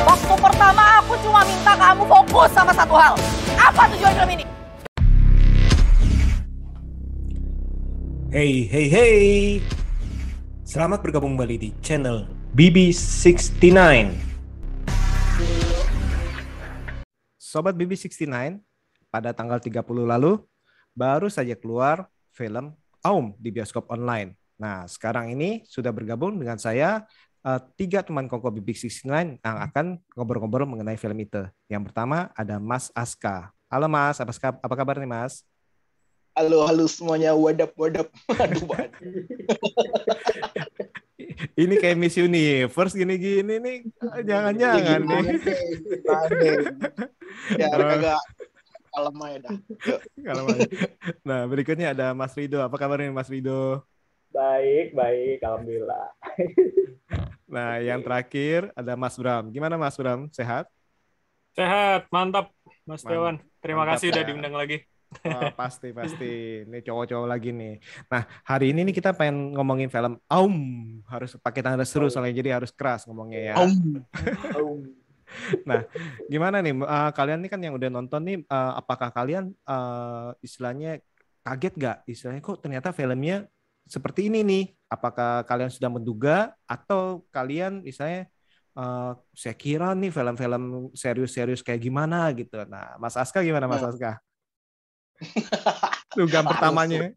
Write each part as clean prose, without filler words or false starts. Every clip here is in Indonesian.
Waktu pertama aku cuma minta kamu fokus sama satu hal. Apa tujuan film ini? Hey, hey, hey. Selamat bergabung kembali di channel BB69. Sobat BB69, pada tanggal 30 lalu baru saja keluar film Aum di bioskop online. Nah, sekarang ini sudah bergabung dengan saya tiga teman koko BB69 yang akan ngobrol-ngobrol mengenai film itu. Yang pertama ada Mas Aska. Halo Mas, apa kabar nih Mas? Halo semuanya, wadap. Aduh, banget. Ini kayak Miss Universe gini-gini nih, jangan-jangan nih. Biar kagak kalem aja dah. Nah, berikutnya ada Mas Rido. Apa kabarnya Mas Rido? Baik, alhamdulillah. Nah, yang terakhir ada Mas Bram. Gimana Mas Bram? Sehat? Sehat, mantap Mas Dewan. Terima Mantap, kasih ya. udah diundang lagi. Oh, pasti. Ini cowok-cowok lagi nih. Nah, hari ini nih kita pengen ngomongin film Aum. Harus pakai tanda seru soalnya, jadi harus keras ngomongnya ya. Nah, gimana nih? Kalian nih kan yang udah nonton nih, apakah kalian istilahnya kaget gak? Istilahnya kok ternyata filmnya seperti ini nih? Apakah kalian sudah menduga atau kalian misalnya saya kira nih film-film serius-serius kayak gimana gitu. Nah, Mas Aska gimana Mas Aska? Dugaan pertamanya.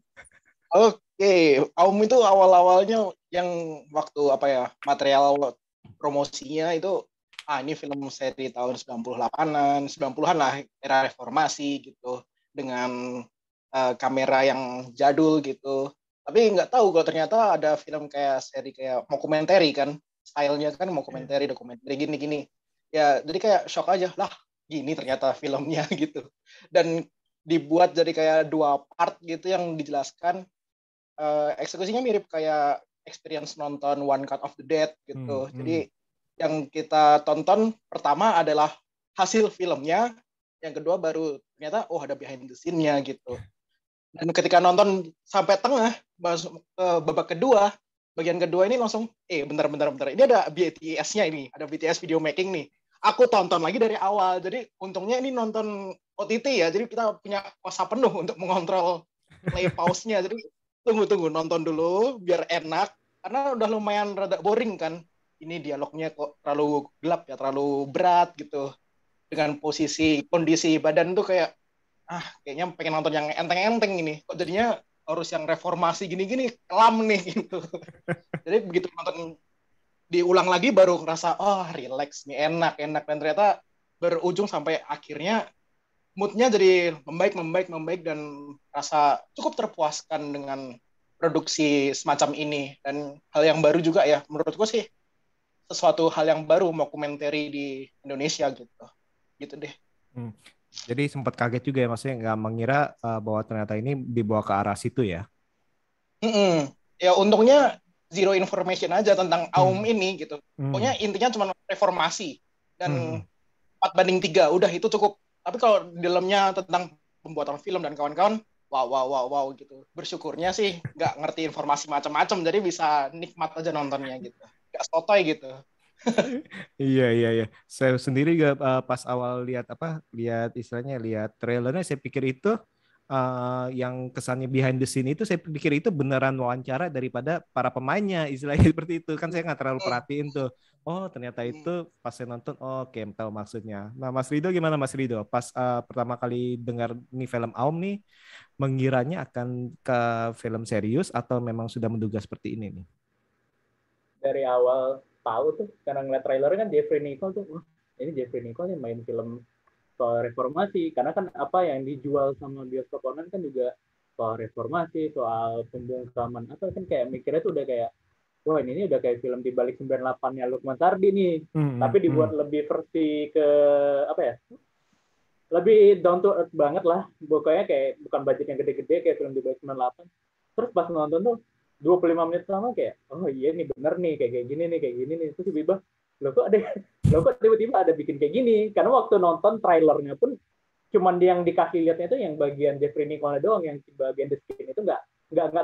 Oke, Aum itu awal-awalnya yang waktu material promosinya itu ini film seri tahun 98-an, 90-an lah, era reformasi gitu, dengan kamera yang jadul gitu. Tapi nggak tahu kalau ternyata ada film kayak seri kayak mockumentary kan, stylenya kan mockumentary, dokumenter gini-gini. Ya, jadi kayak shock aja lah, gini ternyata filmnya gitu. Dan dibuat jadi kayak 2 part gitu yang dijelaskan. Eksekusinya mirip kayak experience nonton One Cut of the Dead gitu. Jadi yang kita tonton pertama adalah hasil filmnya, yang kedua baru ternyata ada behind the scene-nya gitu. Dan ketika nonton sampai tengah, masuk ke babak kedua, bagian kedua ini langsung bentar. Ini ada BTS-nya ini, ada BTS video making nih. Aku tonton lagi dari awal. Jadi untungnya ini nonton OTT ya. Jadi kita punya kuasa penuh untuk mengontrol play pause-nya. Jadi tunggu nonton dulu biar enak. Karena udah lumayan rada boring kan. Ini dialognya kok terlalu gelap ya, terlalu berat gitu. Dengan kondisi badan tuh kayak kayaknya pengen nonton yang enteng-enteng ini. Kok jadinya harus yang reformasi gini-gini, kelam nih gitu. Jadi begitu nonton diulang lagi baru ngerasa relax nih, enak dan ternyata berujung sampai akhirnya moodnya jadi membaik dan rasa cukup terpuaskan dengan produksi semacam ini. Dan hal yang baru juga ya menurutku sih, sesuatu hal yang baru mockumentary di Indonesia gitu deh. Jadi sempat kaget juga ya, maksudnya nggak mengira bahwa ternyata ini dibawa ke arah situ ya. Ya untungnya zero information aja tentang Aum ini gitu. Pokoknya intinya cuma reformasi dan 4:3, udah itu cukup. Tapi kalau di dalamnya tentang pembuatan film dan kawan-kawan, wow gitu. Bersyukurnya sih nggak ngerti informasi macam-macam, jadi bisa nikmat aja nontonnya gitu. Nggak sotoy gitu. Iya. Saya sendiri juga pas awal lihat istilahnya lihat trailernya, saya pikir itu yang kesannya behind the scene itu, saya pikir itu beneran wawancara daripada para pemainnya, istilahnya seperti itu kan. Saya nggak terlalu perhatiin tuh. Oh ternyata itu pas saya nonton, oke, tahu maksudnya. Nah Mas Rido gimana Mas Rido? Pas pertama kali dengar nih film Aum nih, mengiranya akan ke film serius atau memang sudah menduga seperti ini nih? Dari awal tahu tuh, karena ngeliat trailernya kan Jeffrey Nicole tuh, ini Jeffrey Nicole yang main film soal reformasi, karena kan apa yang dijual sama bioskop online kan juga soal reformasi, soal pembungkaman, kan kayak mikirnya tuh udah kayak, wah ini udah kayak film di balik 98-nya Lukman Sardi nih, tapi dibuat lebih versi ke lebih down to earth banget lah, pokoknya kayak bukan budget yang gede-gede kayak film di balik 98. Terus pas nonton tuh 25 menit pertama kayak, iya nih bener nih, kayak gini nih, terus tiba-tiba lo kok tiba-tiba ada bikin kayak gini. Karena waktu nonton trailernya pun cuman yang dikasih lihatnya itu yang bagian Jeffrey Nicole doang, yang bagian the skin itu nggak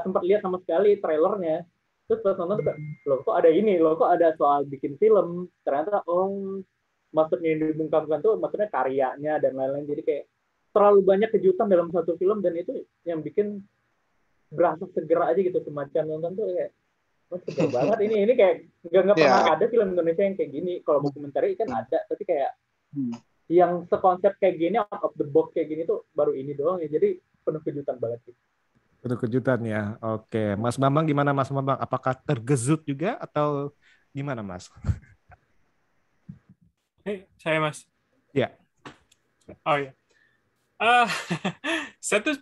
sempat lihat sama sekali trailernya. Terus pas nonton tuh kayak, loh kok ada ini, loh kok ada soal bikin film. Ternyata maksudnya yang dibungkamkan tuh maksudnya karyanya dan lain-lain. Jadi kayak terlalu banyak kejutan dalam satu film dan itu yang bikin berasa seger aja gitu. Semacam nonton tuh kayak seger banget ini kayak nggak pernah ada film Indonesia yang kayak gini. Kalau dokumenter kan ada, tapi kayak yang sekonsep kayak gini, out of the box kayak gini tuh baru ini doang ya. Jadi penuh kejutan banget sih. Penuh kejutan ya. Oke, Mas Bambang gimana Mas Bambang? Apakah tergezut juga atau gimana Mas? Saya Mas. Ya. Oh ya. Saya tuh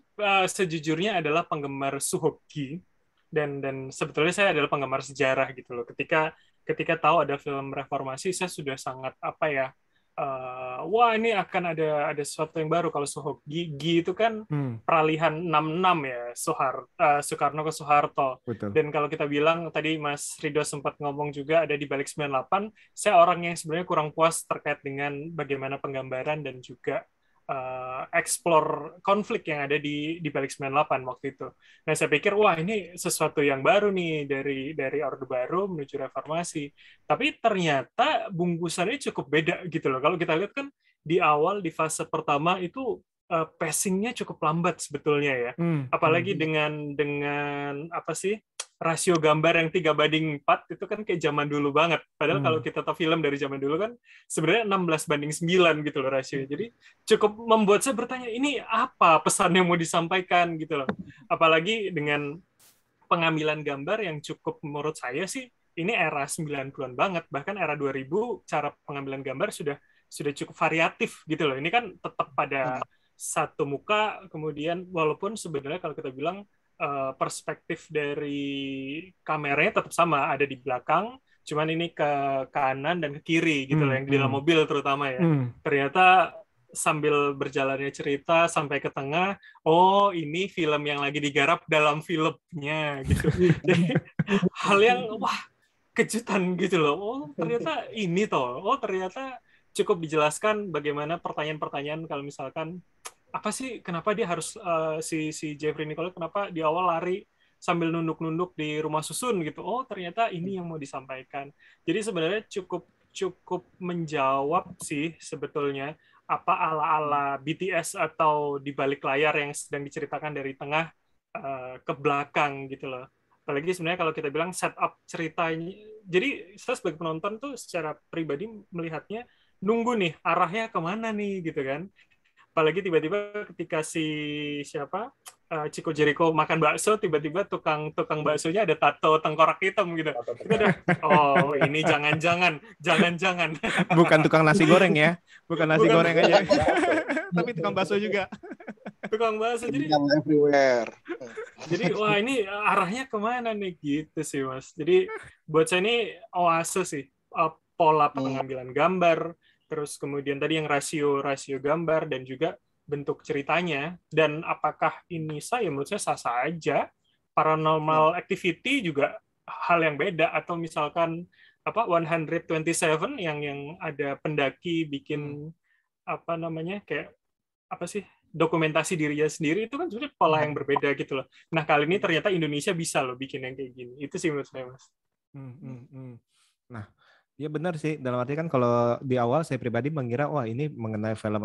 sejujurnya adalah penggemar Suhokki dan sebetulnya saya adalah penggemar sejarah gitu loh. Ketika tahu ada film reformasi, saya sudah sangat wah ini akan ada sesuatu yang baru. Kalau Suhokki itu kan peralihan 66 ya, Soekarno ke Soeharto. Betul. Dan kalau kita bilang tadi Mas Ridho sempat ngomong juga ada di balik 98, saya orang yang sebenarnya kurang puas terkait dengan bagaimana penggambaran dan juga explore konflik yang ada di balik 98 waktu itu. Nah, saya pikir wah ini sesuatu yang baru nih dari Orde Baru menuju reformasi. Tapi ternyata bungkusannya cukup beda gitu loh. Kalau kita lihat kan di awal di fase pertama itu pacing-nya cukup lambat sebetulnya ya. Apalagi dengan apa sih? Rasio gambar yang 3:4 itu kan kayak zaman dulu banget. Padahal kalau kita tahu film dari zaman dulu kan sebenarnya 16:9 gitu loh rasio. Jadi cukup membuat saya bertanya, ini apa pesan yang mau disampaikan gitu loh. Apalagi dengan pengambilan gambar yang cukup menurut saya sih ini era 90-an banget. Bahkan era 2000 cara pengambilan gambar sudah cukup variatif gitu loh. Ini kan tetap pada satu muka, kemudian walaupun sebenarnya kalau kita bilang perspektif dari kameranya tetap sama, ada di belakang, cuman ini ke kanan dan ke kiri gitu loh, yang di dalam mobil terutama ya. Ternyata sambil berjalannya cerita sampai ke tengah, oh ini film yang lagi digarap dalam filmnya gitu. Jadi hal yang wah kejutan gitu loh. Oh ternyata ini toh. Oh ternyata cukup dijelaskan bagaimana pertanyaan-pertanyaan kalau misalkan apa sih kenapa dia harus si Jeffrey Nicole kenapa di awal lari sambil nunduk-nunduk di rumah susun gitu. Oh, ternyata ini yang mau disampaikan. Jadi sebenarnya cukup menjawab sih sebetulnya apa ala-ala BTS atau di balik layar yang sedang diceritakan dari tengah ke belakang gitu loh. Apalagi sebenarnya kalau kita bilang setup ceritanya. Jadi saya sebagai penonton tuh secara pribadi melihatnya nunggu nih arahnya kemana nih gitu kan. Apalagi tiba-tiba ketika Chico Jericho makan bakso, tiba-tiba tukang baksonya ada tato tengkorak hitam gitu. Kita udah, oh ini jangan-jangan. Bukan tukang nasi goreng ya, bukan nasi goreng aja, tapi tukang bakso juga. Tukang bakso jadi everywhere. Jadi wah ini arahnya kemana nih gitu sih Mas. Jadi buat saya ini oase sih, pola pengambilan gambar. Terus kemudian tadi yang rasio gambar dan juga bentuk ceritanya. Dan apakah ini menurut saya sah-sah aja. Paranormal Activity juga hal yang beda. Atau misalkan 127 yang ada pendaki bikin kayak apa sih dokumentasi dirinya sendiri, itu kan sebenarnya pola yang berbeda gitu loh. Nah kali ini ternyata Indonesia bisa loh bikin yang kayak gini. Itu sih menurut saya Mas. Nah, ya benar sih, dalam arti kan kalau di awal saya pribadi mengira wah ini mengenai film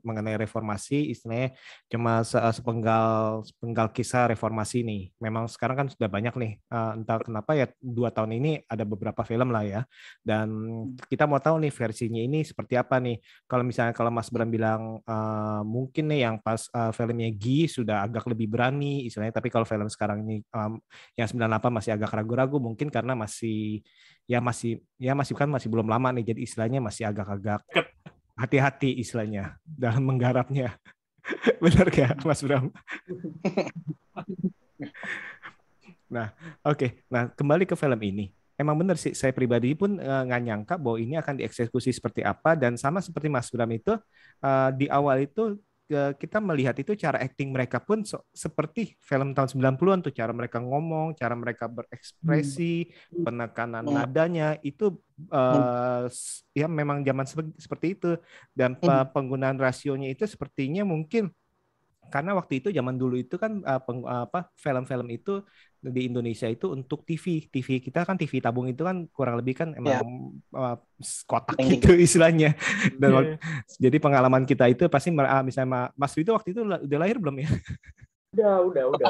mengenai reformasi, istilahnya cuma sepenggal kisah reformasi nih. Memang sekarang kan sudah banyak nih, entah kenapa ya 2 tahun ini ada beberapa film lah ya. Dan kita mau tahu nih versinya ini seperti apa nih. Kalau misalnya Mas Bram bilang mungkin nih yang pas filmnya Gi sudah agak lebih berani istilahnya, tapi kalau film sekarang ini yang 98 masih agak ragu-ragu, mungkin karena masih belum lama nih, jadi istilahnya masih agak-agak hati-hati istilahnya dalam menggarapnya. Benar gak Mas Bram? Nah, oke. Nah, kembali ke film ini. Emang benar sih, saya pribadi pun nggak nyangka bahwa ini akan dieksekusi seperti apa, dan sama seperti Mas Bram itu di awal itu kita melihat itu cara acting mereka pun seperti film tahun 90-an tuh, cara mereka ngomong, cara mereka berekspresi, penekanan nadanya itu ya memang zaman seperti itu, dan penggunaan rasionya itu sepertinya mungkin karena waktu itu zaman dulu itu kan film-film itu di Indonesia itu untuk TV kita kan TV tabung itu kan kurang lebih kan Ya, emang kotak yang gitu istilahnya. Dan Iya. jadi pengalaman kita itu pasti misalnya Mas Rito waktu itu udah lahir belum ya? Udah. Udah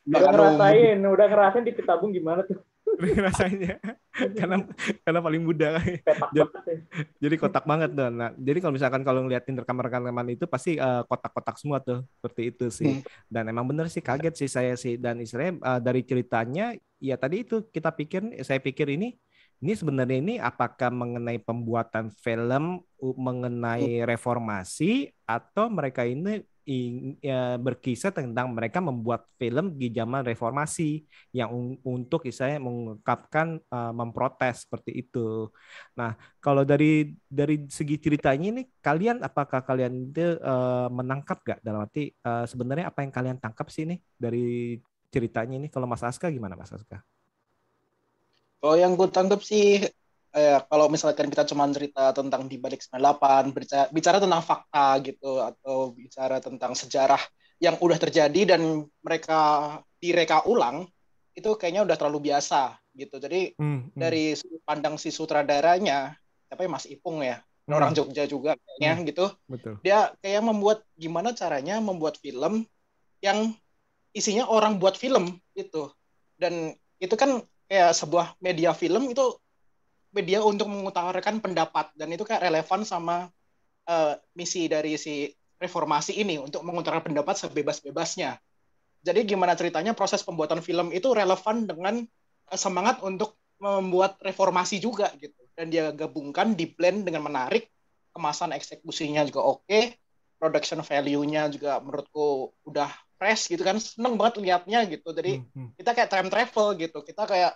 Udah ngerasain di tabung gimana tuh? Rasanya karena paling muda. Petak Jadi, banget ya. jadi kotak banget tuh. Nah, jadi kalau misalkan kalau ngeliatin rekaman-rekaman itu pasti kotak-kotak semua tuh seperti itu sih. Dan emang bener sih kaget sih saya sih. Dan istilahnya dari ceritanya ya tadi itu saya pikir ini sebenarnya ini apakah mengenai pembuatan film mengenai reformasi atau mereka ini berkisah tentang mereka membuat film di zaman reformasi yang untuk istilahnya mengungkapkan memprotes seperti itu. Nah, kalau dari segi ceritanya ini apakah kalian itu menangkap gak dalam arti sebenarnya apa yang kalian tangkap sih nih dari ceritanya ini? Kalau Mas Aska gimana Mas Aska? Kalau yang gue tangkap sih, kalau misalkan kita cuma cerita tentang di balik 98, bicara tentang fakta gitu, atau bicara tentang sejarah yang udah terjadi dan mereka direka ulang, itu kayaknya udah terlalu biasa gitu. Jadi dari sudut pandang si sutradaranya, siapa ya, Mas Ipung ya, orang Jogja juga kayaknya gitu, Betul. dia kayak gimana caranya membuat film yang isinya orang buat film gitu. Dan itu kan kayak sebuah media film itu media untuk mengutarakan pendapat, dan itu kayak relevan sama misi dari si reformasi ini untuk mengutarakan pendapat sebebas-bebasnya. Jadi gimana ceritanya proses pembuatan film itu relevan dengan semangat untuk membuat reformasi juga gitu, dan dia gabungkan di blend dengan menarik, kemasan eksekusinya juga oke, production value-nya juga menurutku udah fresh gitu kan, seneng banget liatnya gitu. Jadi kita kayak time travel gitu, kita kayak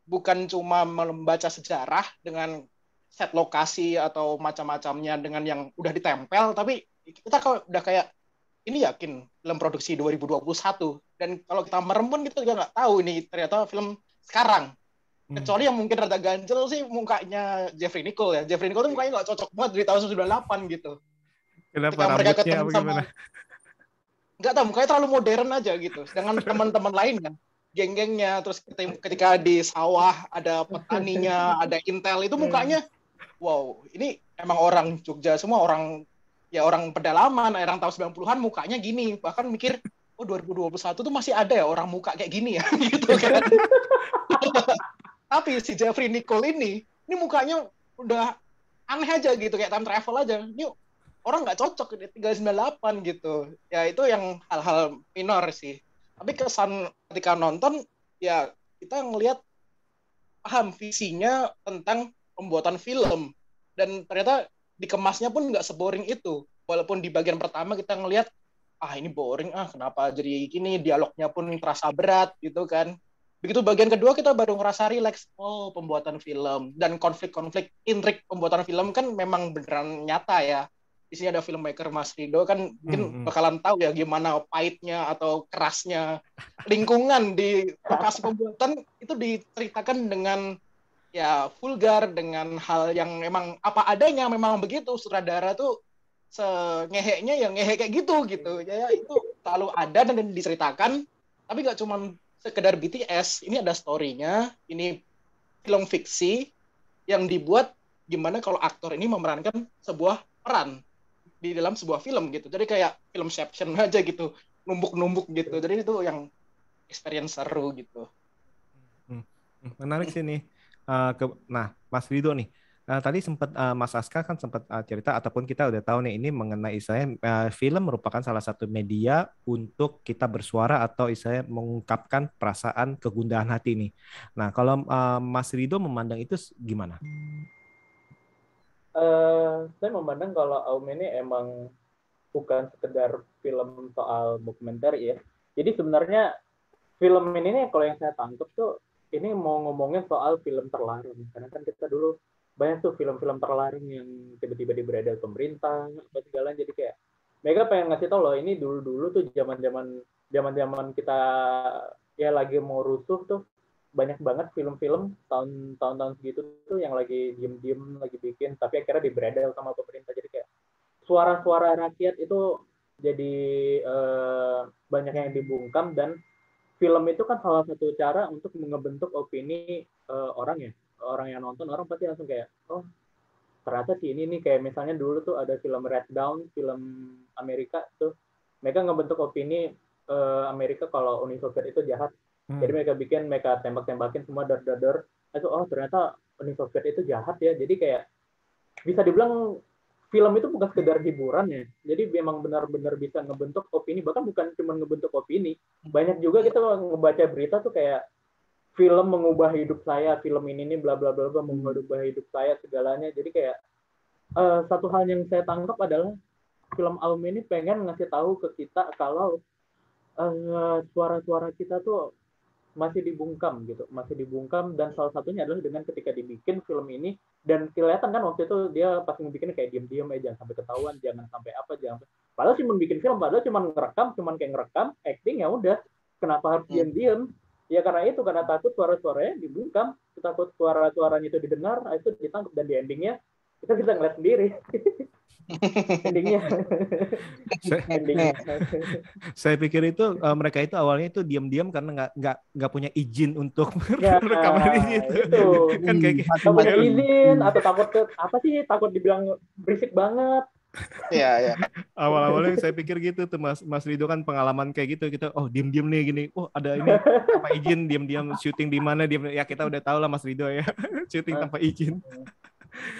bukan cuma membaca sejarah dengan set lokasi atau macam-macamnya dengan yang udah ditempel, tapi kita udah kayak ini yakin film produksi 2021. Dan kalau kita merem pun kita juga nggak tahu ini ternyata film sekarang. Kecuali yang mungkin rada ganjel sih mukanya Jeffrey Nicole ya. Jeffrey Nicole tuh mukanya nggak cocok banget dari tahun 98 gitu. Kenapa Ketika mereka rambutnya ketemu apa sama, gimana? nggak tahu, mukanya terlalu modern aja gitu. Sedangkan teman-teman lainnya, geng-gengnya, terus ketika di sawah ada petaninya, ada Intel, itu mukanya, wow, ini emang orang Jogja semua, orang pedalaman, orang tahun 90-an mukanya gini. Bahkan mikir, oh 2021 tuh masih ada ya orang muka kayak gini ya, gitu kan. Tapi si Jeffrey Nicole ini mukanya udah aneh aja gitu, kayak time travel aja. Ini orang nggak cocok di 398 gitu. Ya itu yang hal-hal minor sih. Tapi kesan ketika nonton, ya kita ngelihat paham visinya tentang pembuatan film. Dan ternyata dikemasnya pun nggak seboring itu. Walaupun di bagian pertama kita ngelihat, ini boring, kenapa jadi gini, dialognya pun terasa berat gitu kan. Begitu bagian kedua kita baru ngerasa relax, oh pembuatan film. Dan konflik-konflik, intrik pembuatan film kan memang beneran nyata ya. Di sini ada filmmaker Mas Rido kan mungkin bakalan tahu ya gimana pahitnya atau kerasnya lingkungan di lokasi pembuatan itu diceritakan dengan ya vulgar, dengan hal yang memang apa adanya, memang begitu. Sutradara tuh sengeheknya yang ngehe kayak gitu ya itu selalu ada dan diceritakan, tapi nggak cuma sekedar BTS. Ini ada story-nya, ini film fiksi yang dibuat gimana kalau aktor ini memerankan sebuah peran di dalam sebuah film gitu. Jadi kayak filmception aja gitu, numbuk-numbuk gitu. Jadi itu yang experience seru gitu. Menarik sih nih. Nah, Mas Rido nih, tadi sempat Mas Aska kan sempat cerita ataupun kita udah tahu nih ini mengenai istilahnya film merupakan salah satu media untuk kita bersuara atau istilahnya mengungkapkan perasaan kegundahan hati nih. Nah, kalau Mas Rido memandang itu gimana? Saya memandang kalau Aum ini emang bukan sekedar film soal dokumenter ya. Jadi sebenarnya film ini kalau yang saya tangkap tuh ini mau ngomongin soal film terlarang. Karena kan kita dulu banyak tuh film-film terlarang yang tiba-tiba diberedar pemerintah apa segala. Jadi kayak mereka pengen ngasih tau loh, ini dulu-dulu tuh zaman kita ya lagi mau rusuh tuh banyak banget film-film tahun-tahun segitu tuh yang lagi diem-diem lagi bikin, tapi akhirnya diberedar sama pemerintah. Jadi kayak suara-suara rakyat itu jadi banyak yang dibungkam dan film itu kan salah satu cara untuk ngebentuk opini orang ya. Orang yang nonton, orang pasti langsung kayak, oh ternyata si ini nih, kayak misalnya dulu tuh ada film Red Dawn, film Amerika tuh, mereka ngebentuk opini Amerika kalau Uni Soviet itu jahat. Jadi mereka tembak-tembakin semua dar. Itu oh ternyata Uni Soviet itu jahat ya. Jadi kayak bisa dibilang film itu bukan sekedar hiburan ya. Jadi memang benar-benar bisa ngebentuk opini, bahkan bukan cuma ngebentuk opini. Banyak juga kita ngebaca berita tuh kayak film mengubah hidup saya, film ini nih bla bla bla mengubah hidup saya segalanya. Jadi kayak satu hal yang saya tangkap adalah film Aum ini pengen ngasih tahu ke kita kalau suara-suara kita tuh masih dibungkam gitu, dan salah satunya adalah dengan ketika dibikin film ini, dan kelihatan kan waktu itu dia pas bikin kayak diam-diam jangan sampai ketahuan, jangan sampai padahal cuma bikin film, padahal cuma ngerekam acting, ya udah kenapa harus diam-diam. Ya karena takut suara-suaranya dibungkam, takut suara-suaranya itu didengar, itu ditangkap, dan di endingnya kita bisa ngeliat sendiri. endingnya. Saya pikir itu mereka itu awalnya itu diam-diam karena nggak punya izin untuk rekaman ini itu. Kan kayak punya izin atau takut dibilang berisik banget. Iya. Awal-awalnya saya pikir gitu tuh Mas Rido kan pengalaman kayak gitu, kita diam-diam nih gini, ada ini tanpa izin, diam-diam syuting di mana, ya kita udah tahu lah Mas Rido ya, syuting tanpa izin.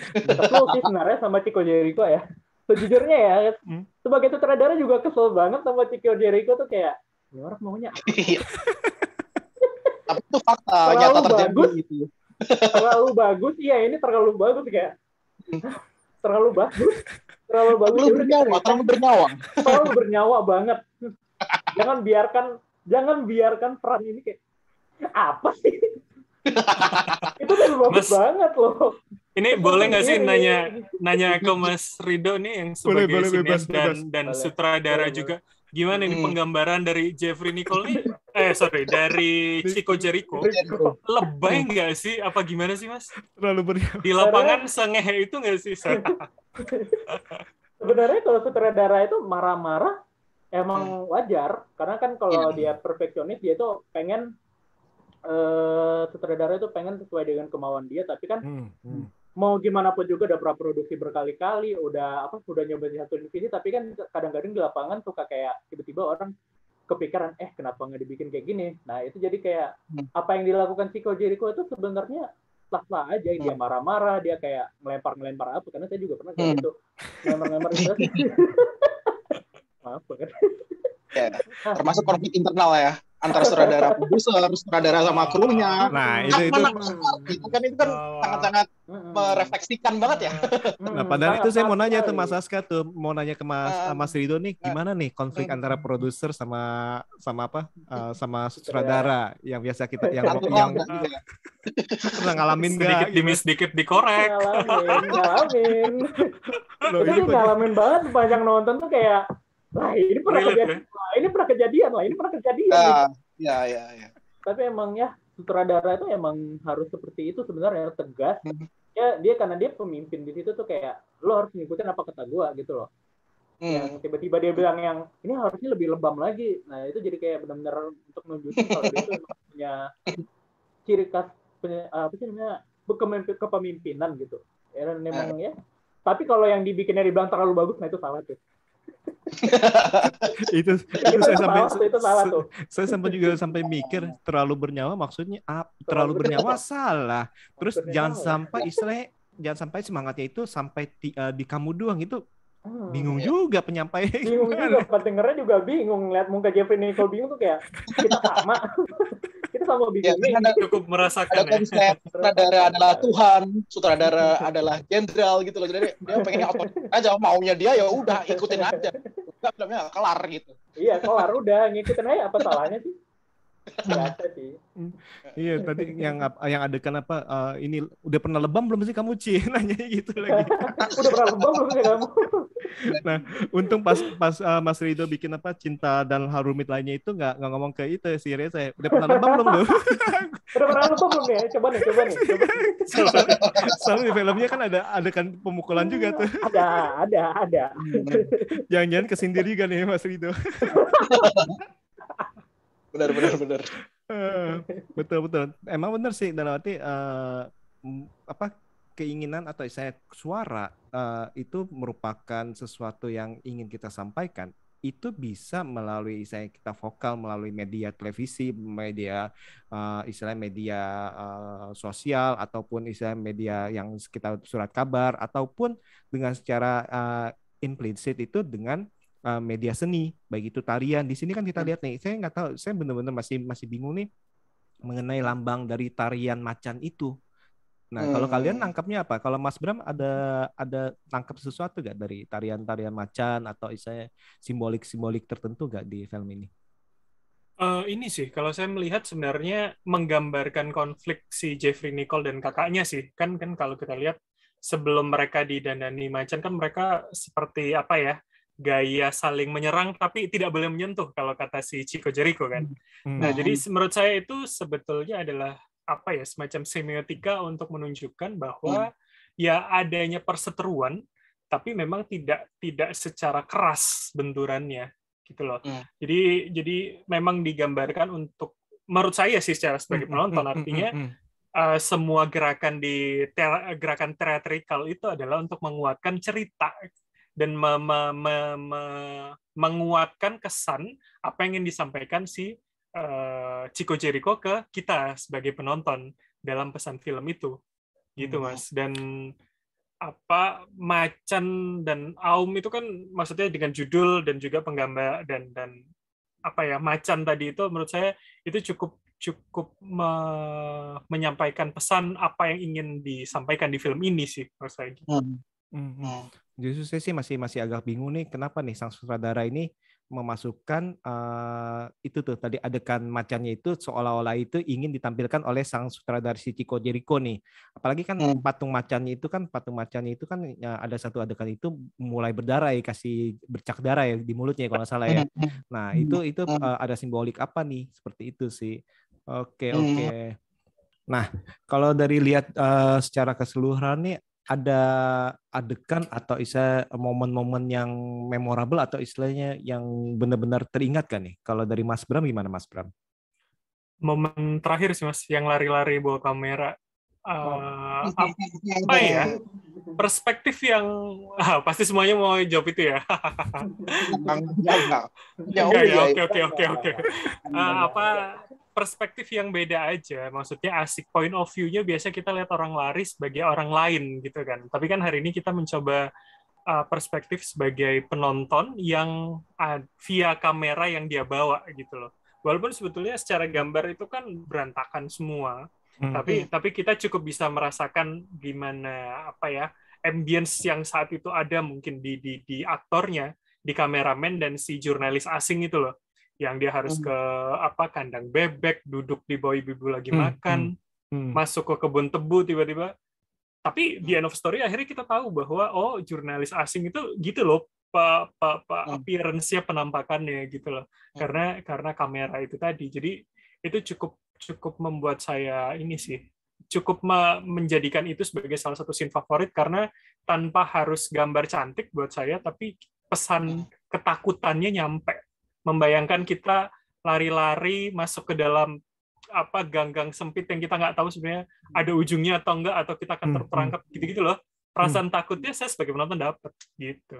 Kesel sih sebenarnya sama Chico Jericho ya. Sejujurnya ya, sebagai sutradara juga kesel banget sama Chico Jericho tuh, kayak ini orang maunya. Tapi itu fakta, nyata terjadi gitu. Terlalu bagus, iya ini terlalu bagus kayak. Terlalu bagus. Terlalu bernyawa banget. Jangan biarkan peran ini kayak apa sih? Itu terlalu bagus banget loh. Ini boleh nggak sih nanya ke Mas Rido nih yang sebagai sineas dan sutradara juga, gimana nih penggambaran dari Jeffrey Nicole nih? Dari Chico Jericho. Lebay nggak sih? Apa gimana sih Mas? Terlalu di lapangan sengehe itu nggak sih? Sebenarnya kalau sutradara itu marah-marah emang wajar, karena kan kalau dia perfeksionis, dia tuh pengen sutradara itu pengen sesuai dengan kemauan dia, tapi kan mau gimana pun juga udah praproduksi berkali-kali, udah nyoba di satu divisi, tapi kan kadang-kadang di lapangan suka kayak tiba-tiba orang kepikiran, kenapa nggak dibikin kayak gini? Nah itu jadi kayak apa yang dilakukan Chico Jericho itu sebenarnya sah-sah aja. Dia marah-marah, dia kayak ngelempar apa, karena saya juga pernah kayak gitu, ngelempar itu. Maaf banget. Ya, termasuk konflik internal ya, antara sutradara produser, sutradara sama krunya. Nah, itu kan sangat-sangat merefleksikan banget ya. Nah, padahal itu saya mau nanya tuh Mas Aska tuh, mau nanya ke Mas Rido nih, gimana nih konflik antara produser sama sutradara yang biasa kita yang pernah ngalamin nggak? Sedikit dikorek. Ngalamin. Itu ngalamin banget panjang nonton tuh kayak, ini pernah kejadian. Iya. Tapi emang ya sutradara itu emang harus seperti itu sebenarnya, tegas. Ya karena dia pemimpin di situ tuh kayak lo harus ngikutin apa kata gua gitu loh. Yang tiba-tiba dia bilang yang ini harusnya lebih lebam lagi. Nah itu jadi kayak benar-benar untuk nunjukin kalau dia itu punya ciri khas kepemimpinan gitu. Ya dan memang ya. Tapi kalau yang dibikinnya dibilang terlalu bagus, nah itu salah tuh. itu saya sampai mikir terlalu bernyawa maksudnya terlalu bernyawa salah, terus jangan sampai semangatnya itu sampai di kamu doang, itu bingung juga penyampaian. Bingung juga, pendengarnya juga bingung, lihat muka Jeffrey Nicole bingung tuh kayak kita sama bingung. Cukup merasakan. Ada konsep sutradara adalah Tuhan, sutradara adalah jenderal gitu loh. Jadi dia pengennya apa aja, maunya dia ya udah ikutin aja. Udah filmnya kelar gitu. Iya, kelar udah, ngikutin aja, apa salahnya sih? Biasa sih. Iya, tadi yang adegan ini udah pernah lebam belum sih kamu, Ci? Nanya gitu lagi. Udah pernah lebam belum sih kamu? Nah, untung pas Mas Rido bikin Cinta dan Hal Rumit Lainnya itu nggak ngomong ke itu serius saya. Udah pernah lebam belum lu? Udah pernah lebam belum ya? Coba nih. Soalnya di filmnya kan ada adegan pemukulan juga tuh. Ada. Jangan-jangan kesindir juga nih Mas Rido. Benar. Betul betul. Emang benar sih dalam arti apa keinginan atau saya suara itu merupakan sesuatu yang ingin kita sampaikan. Itu bisa melalui saya kita vokal melalui media televisi, media istilah media sosial ataupun istilah media yang kita surat kabar ataupun dengan secara implisit itu dengan media seni, baik itu tarian. Di sini kan kita lihat nih, saya nggak tahu, saya benar-benar masih bingung nih mengenai lambang dari tarian macan itu. Nah, kalau kalian nangkapnya apa? Kalau Mas Bram ada tangkap sesuatu gak dari tarian-tarian macan atau istilahnya simbolik-simbolik tertentu gak di film ini? Ini sih, kalau saya melihat sebenarnya menggambarkan konflik si Jeffrey Nicole dan kakaknya sih. Kan kalau kita lihat sebelum mereka didandani macan kan mereka seperti apa ya? Gaya saling menyerang tapi tidak boleh menyentuh kalau kata si Chico Jericho kan. Nah, jadi menurut saya itu sebetulnya adalah apa ya semacam semiotika untuk menunjukkan bahwa ya adanya perseteruan tapi memang tidak secara keras benturannya gitu loh. Jadi memang digambarkan untuk menurut saya sih secara sebagai penonton artinya semua gerakan gerakan teatrikal itu adalah untuk menguatkan cerita dan menguatkan kesan apa yang ingin disampaikan si Chico Jericho ke kita sebagai penonton dalam pesan film itu, gitu Mas. Dan apa macan dan aum itu kan maksudnya dengan judul dan juga penggambar dan apa ya macan tadi itu menurut saya itu cukup menyampaikan pesan apa yang ingin disampaikan di film ini sih menurut saya. Justru saya sih masih agak bingung nih kenapa nih sang sutradara ini memasukkan itu tuh tadi adegan macannya itu seolah-olah itu ingin ditampilkan oleh sang sutradara si Chico Jericho nih. Apalagi kan patung macannya itu kan ya, ada satu adegan itu mulai berdarah ya, kasih bercak darah ya di mulutnya kalau nggak salah ya. Nah, itu ada simbolik apa nih? Seperti itu sih. Oke. Nah, kalau dari lihat secara keseluruhan nih ada adegan atau istilah momen-momen yang memorable atau istilahnya yang benar-benar teringat kan nih? Kalau dari Mas Bram gimana Mas Bram? Momen terakhir sih Mas, yang lari-lari bawa kamera. Apa ya? Perspektif yang pasti semuanya mau jawab itu ya. Oke. Apa perspektif yang beda aja, maksudnya asik point of view-nya biasa kita lihat orang lari sebagai orang lain gitu kan. Tapi kan hari ini kita mencoba perspektif sebagai penonton yang via kamera yang dia bawa gitu loh. Walaupun sebetulnya secara gambar itu kan berantakan semua, tapi kita cukup bisa merasakan gimana apa ya ambience yang saat itu ada mungkin di aktornya, di kameramen dan si jurnalis asing itu loh. Yang dia harus ke kandang bebek, duduk di bawah ibu-ibu lagi makan, masuk ke kebun tebu tiba-tiba. Tapi di end of story akhirnya kita tahu bahwa jurnalis asing itu gitu loh appearance-nya, penampakannya gitu loh. Karena kamera itu tadi. Jadi itu cukup membuat saya ini sih cukup menjadikan itu sebagai salah satu scene favorit karena tanpa harus gambar cantik buat saya, tapi pesan ketakutannya nyampe. Membayangkan kita lari-lari masuk ke dalam gang-gang sempit yang kita nggak tahu sebenarnya ada ujungnya atau enggak, atau kita akan terperangkap gitu-gitu loh. Perasaan takutnya saya sebagai penonton dapat gitu.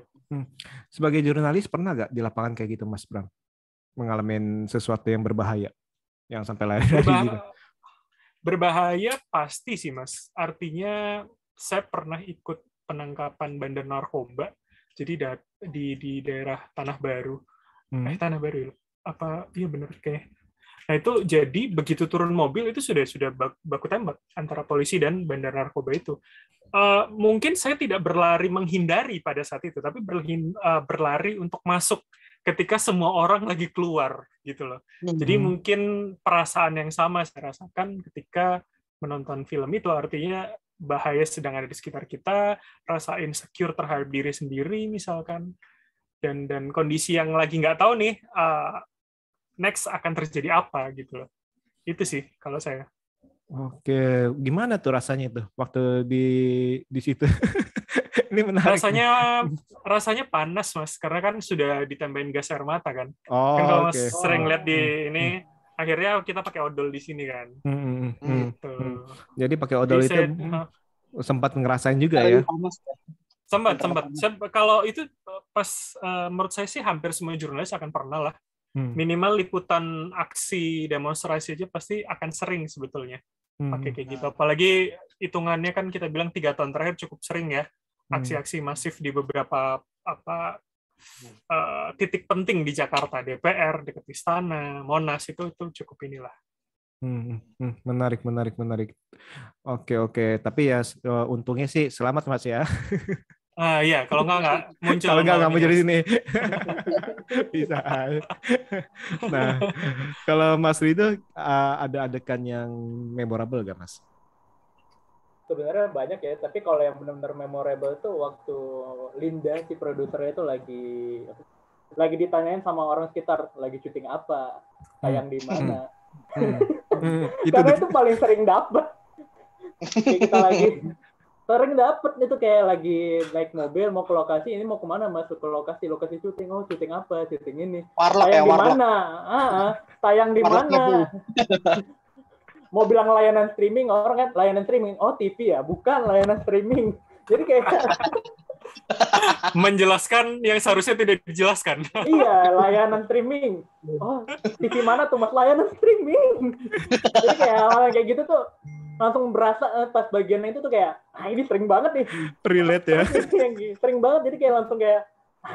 Sebagai jurnalis pernah nggak di lapangan kayak gitu Mas Bram? Mengalami sesuatu yang berbahaya yang sampai lari-lari gitu? Berbahaya pasti sih Mas. Artinya saya pernah ikut penangkapan bandar narkoba. Jadi di daerah Tanah Baru. Tanah Baru apa iya benar kayak. Nah itu jadi begitu turun mobil itu sudah baku tembak antara polisi dan bandar narkoba itu. Mungkin saya tidak berlari menghindari pada saat itu, tapi berlari untuk masuk ketika semua orang lagi keluar gitu loh. Jadi mungkin perasaan yang sama saya rasakan ketika menonton film itu, artinya bahaya sedang ada di sekitar kita, rasa insecure terhadap diri sendiri misalkan. Dan kondisi yang lagi nggak tahu nih next akan terjadi apa gitu loh. Itu sih kalau saya. Oke, gimana tuh rasanya tuh waktu di situ? Ini menarik. Rasanya panas Mas, karena kan sudah ditambahin gas air mata kan. Oh, kan kalau Mas sering lihat di ini akhirnya kita pakai odol di sini kan. Gitu. Jadi pakai odol Jadi itu sempat ngerasain juga ya. Sempat. Kalau itu pas menurut saya sih hampir semua jurnalis akan pernah lah. Minimal liputan aksi demonstrasi aja pasti akan sering sebetulnya pakai kayak gitu. Apalagi hitungannya kan kita bilang 3 tahun terakhir cukup sering ya aksi-aksi masif di beberapa titik penting di Jakarta, DPR, dekat Istana, Monas itu cukup inilah. Menarik. Oke. Tapi ya untungnya sih selamat Mas ya. Iya, kalau nggak muncul. Kalau nggak muncul di sini. Bisa. Nah, kalau Mas Rido ada adegan yang memorable nggak Mas? Sebenarnya banyak ya, tapi kalau yang benar-benar memorable itu waktu Linda si produsernya itu lagi ditanyain sama orang sekitar lagi syuting apa, tayang di mana. Karena itu paling sering dapet. Kayak kita lagi sering dapet itu kayak lagi naik mobil mau ke lokasi, ini mau kemana, masuk ke lokasi syuting, syuting apa, syuting ini, tayang di mana, tayang di mana. Mau bilang layanan streaming, orang kan layanan streaming, TV ya, bukan layanan streaming. Jadi kayak menjelaskan yang seharusnya tidak dijelaskan. Iya, layanan streaming. TV mana tuh Mas, layanan streaming. Jadi kayak hal kayak gitu tuh langsung berasa pas bagian itu tuh kayak, ini sering banget nih. Relate ya. Sering banget, jadi kayak langsung kayak,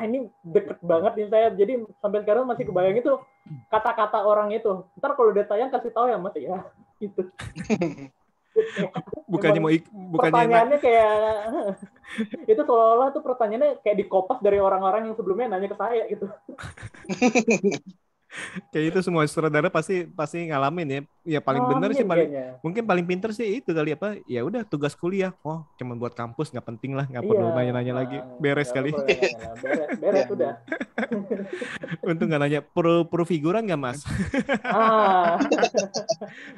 ini deket banget nih saya. Jadi sampai sekarang masih kebayang itu kata-kata orang itu. Ntar kalau udah tayang kasih tahu ya Mas ya. Gitu. bukannya pertanyaannya kayak itu seolah-olah tuh pertanyaannya kayak dikopas dari orang-orang yang sebelumnya nanya ke saya gitu. Kayak itu semua sutradara pasti ngalamin ya. Ya paling benar sih mungkin paling pinter sih itu kali apa? Ya udah tugas kuliah. Cuma buat kampus nggak penting lah, nggak perlu nanya-nanya lagi. Beres kali. Beres udah. Untung nggak nanya pro figuran nggak Mas?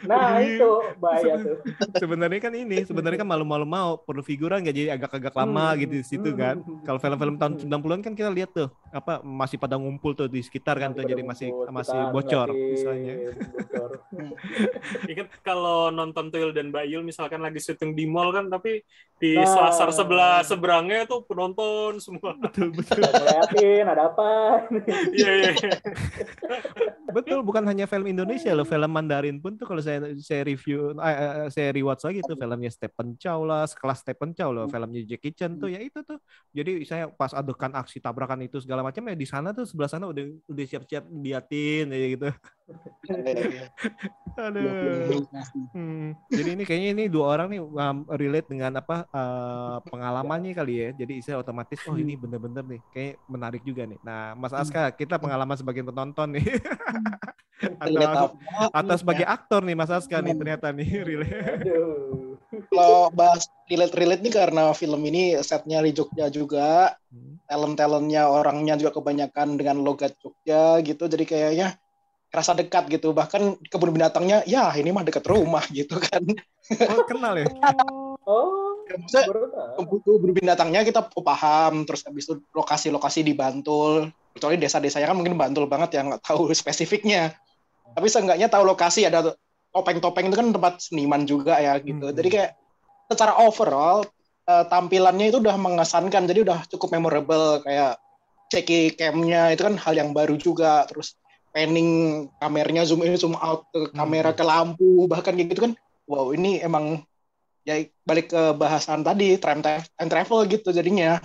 Nah itu bahaya tuh. Sebenarnya kan malu-malu mau pro figuran nggak, jadi agak-agak lama gitu di situ kan. Kalau film-film tahun 90-an kan kita lihat tuh masih pada ngumpul tuh di sekitar kan tuh, jadi masih bocor misalnya. Ingat kalau nonton Tuyul dan Mbak Yul misalkan lagi syuting di mall kan, tapi di selasar seberangnya tuh penonton semua. Betul. Ngeliatin ada apa. Iya. Betul, bukan hanya film Indonesia loh, film Mandarin pun tuh kalau saya review, saya rewatch lagi tuh filmnya Stephen Chow lah, sekelas Stephen Chow loh, filmnya Jackie Chan tuh ya itu tuh. Jadi saya pas adegan aksi tabrakan itu segala macam ya di sana tuh, sebelah sana udah siap-siap liatin ya gitu. Aduh. Jadi ini kayaknya ini dua orang nih relate dengan pengalamannya kali ya. Jadi saya otomatis ini bener-bener nih kayak menarik juga nih. Nah, Mas Aska, kita pengalaman sebagai penonton nih. atau sebagai aktor nih Mas Aska nih ternyata nih relate. Kalau bahas relate nih karena film ini setnya di Jogja juga, talent-talentnya orangnya juga kebanyakan dengan logat Jogja gitu, jadi kayaknya kerasa dekat gitu. Bahkan kebun binatangnya, ya ini mah dekat rumah gitu kan. Kenal ya? Kebun binatangnya kita paham, terus habis itu lokasi-lokasi di Bantul, kecuali desa-desanya kan mungkin Bantul banget ya, nggak tahu spesifiknya. Tapi seenggaknya tahu lokasi, ada topeng-topeng itu kan tempat seniman juga ya gitu. Jadi kayak secara overall tampilannya itu udah mengesankan, jadi udah cukup memorable. Kayak shaky cam-nya itu kan hal yang baru juga, terus panning kameranya zoom in zoom out ke kamera, ke lampu, bahkan kayak gitu kan. Wow, ini emang ya balik ke bahasan tadi time travel gitu jadinya.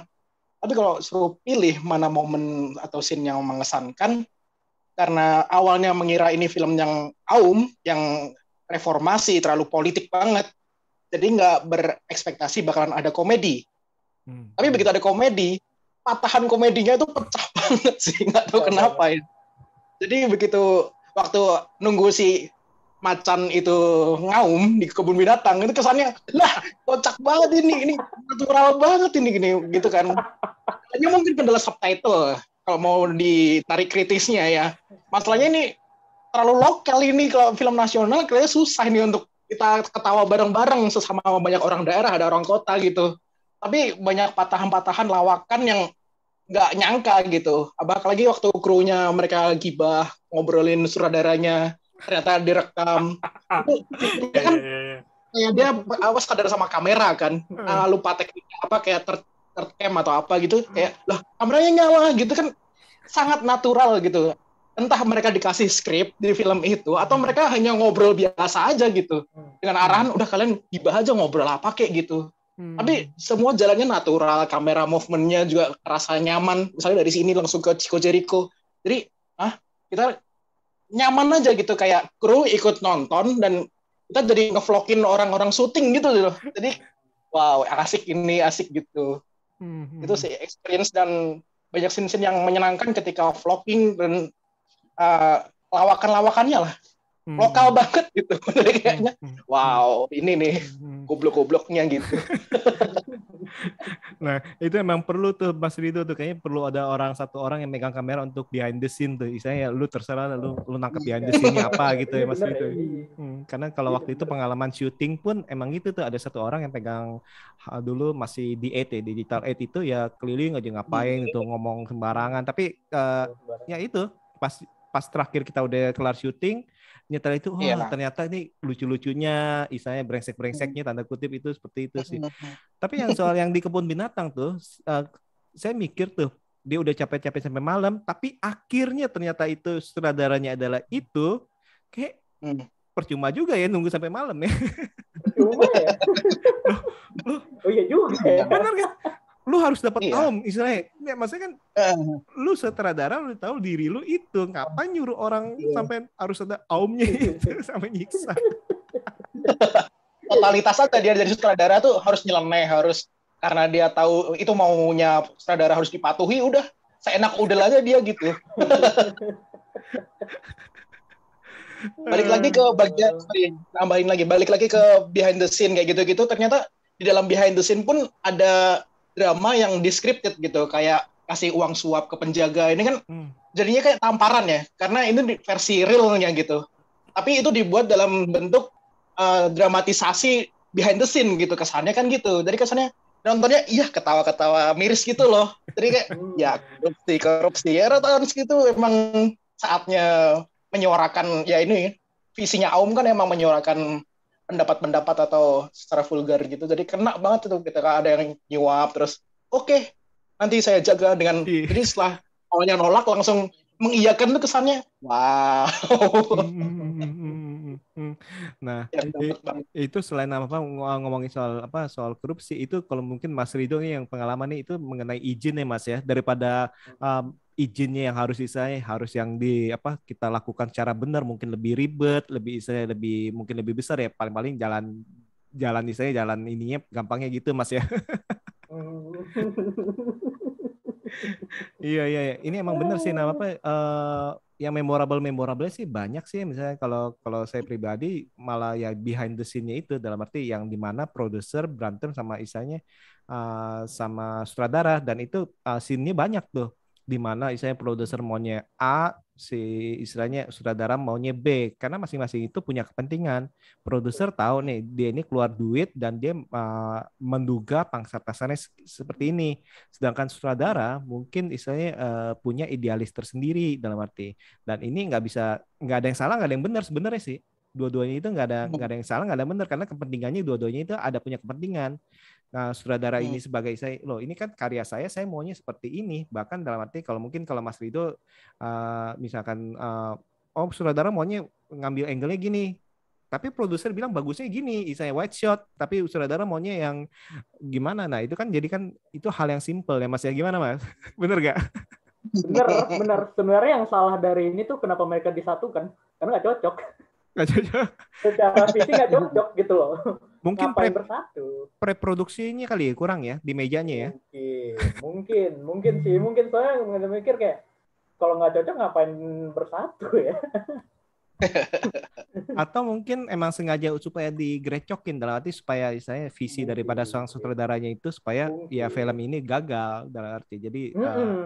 Tapi kalau suruh pilih mana momen atau scene yang mengesankan, karena awalnya mengira ini film yang yang reformasi, terlalu politik banget, jadi nggak berekspektasi bakalan ada komedi. Tapi begitu ada komedi, patahan komedinya itu pecah banget sih, nggak tahu kenapa ya. Jadi begitu waktu nunggu si macan itu ngaum di kebun binatang, itu kesannya, lah kocak banget ini natural banget ini gini gitu kan. Hanya mungkin kendala subtitle kalau mau ditarik kritisnya ya. Masalahnya ini terlalu lokal ini, kalau film nasional kayaknya susah ini untuk kita ketawa bareng-bareng sesama banyak orang daerah, ada orang kota gitu. Tapi banyak patahan-patahan lawakan yang nggak nyangka gitu. Apalagi waktu krunya mereka gibah, ngobrolin sutradaranya, ternyata direkam. Itu Ya, kan ya, ya. kayak dia awas sadar sama kamera kan, lupa tekniknya apa kayak third cam atau apa gitu, kayak lah kameranya nyala gitu kan, sangat natural gitu. Entah mereka dikasih skrip di film itu atau mereka hanya ngobrol biasa aja gitu dengan arahan udah kalian gibah aja ngobrol apa kayak gitu. Tapi semua jalannya natural, kamera movementnya juga rasa nyaman. Misalnya dari sini langsung ke Chico Jericho, jadi kita nyaman aja gitu, kayak kru ikut nonton dan kita jadi ngevlogin orang-orang syuting gitu loh. Jadi wow, asik gitu. Itu sih experience dan banyak scene-scene yang menyenangkan ketika vlogging dan lawakan-lawakannya lah. Lokal banget gitu. Jadi kayaknya wow, ini nih goblok-gobloknya gitu. Nah, itu emang perlu tuh Mas Rido tuh, kayaknya perlu ada satu orang yang megang kamera untuk behind the scene tuh. Misalnya lu terserah lu nangkep behind the scene-nya apa gitu ya Mas Rido. Karena kalau waktu itu pengalaman syuting pun emang gitu tuh, ada satu orang yang pegang dulu masih di 8 ya, digital 8 itu ya keliling aja ngapain itu, ngomong sembarangan. Tapi ya itu pas terakhir kita udah kelar syuting, nyetel itu ternyata ini lucu-lucunya, istilahnya brengsek-brengseknya tanda kutip itu seperti itu sih. Tapi yang soal yang di kebun binatang tuh, saya mikir tuh dia udah capek-capek sampai malam, tapi akhirnya ternyata itu sutradaranya adalah itu, kayak percuma juga ya nunggu sampai malam ya. Percuma ya. Oh iya juga ya. Bener kan? Lu harus dapat aum istilahnya. Ya, maksudnya kan lu sutradara, lu tahu diri lu itu, ngapain nyuruh orang sampai harus ada aumnya itu sampai nyiksa. Totalitas aja dia jadi sutradara tuh harus nyeleneh, harus karena dia tahu itu maunya sutradara harus dipatuhi, udah seenak udel aja dia gitu. Balik lagi ke bagian balik lagi ke behind the scene kayak gitu-gitu, ternyata di dalam behind the scene pun ada drama yang descripted gitu, kayak kasih uang suap ke penjaga. Ini kan jadinya kayak tamparan ya, karena ini versi realnya gitu. Tapi itu dibuat dalam bentuk dramatisasi behind the scene gitu, kesannya kan gitu. Jadi kesannya nontonnya ketawa-ketawa miris gitu loh. Jadi kayak ya korupsi ya rata-rata gitu. Emang saatnya menyuarakan ya ini visinya Aum kan emang menyuarakan pendapat-pendapat atau secara vulgar gitu. Jadi kena banget itu ketika ada yang nyuap terus oke, nanti saya jaga dengan jadi setelah awalnya nolak langsung mengiyakan itu kesannya wow. Nah, itu selain ngomongin soal korupsi itu, kalau mungkin Mas Rido nih yang pengalamannya itu mengenai izin ya Mas ya, daripada izinnya yang harus yang kita lakukan secara benar, mungkin lebih ribet, mungkin lebih besar ya, paling jalan ininya gampangnya gitu Mas ya. Iya. Ini emang bener sih, yang memorable sih banyak sih. Misalnya kalau saya pribadi malah ya behind the scene-nya itu, dalam arti yang dimana produser berantem sama sama sutradara, dan itu scene-nya banyak tuh, dimana istilahnya produser maunya A, si istilahnya sutradara maunya B, karena masing-masing itu punya kepentingan. Produser tahu nih dia ini keluar duit dan dia menduga pangsa pasarnya seperti ini, sedangkan sutradara mungkin istilahnya punya idealis tersendiri, dalam arti, dan ini nggak ada yang salah, nggak ada yang benar sebenarnya sih. Dua-duanya itu nggak ada yang salah, nggak ada yang benar, karena kepentingannya dua-duanya itu ada punya kepentingan. Nah, sutradara ini sebagai ini kan karya saya maunya seperti ini. Bahkan dalam arti kalau Mas Rido misalkan sutradara maunya ngambil angle-nya gini, tapi produser bilang bagusnya gini, saya wide shot, tapi sutradara maunya yang gimana. Nah, itu kan jadi kan itu hal yang simple ya Mas ya, gimana Mas? Bener gak? Bener. Sebenarnya yang salah dari ini tuh kenapa mereka disatukan? Karena nggak cocok. Secara visi nggak cocok gitu loh. Mungkin bersatu. Preproduksinya kali ya kurang ya di mejanya ya. Mungkin sih, soalnya mikir kayak kalau nggak cocok ngapain bersatu ya. Atau mungkin emang sengaja supaya digrecokin, dalam arti supaya saya visi daripada sang sutradaranya itu supaya ya film ini gagal, dalam arti jadi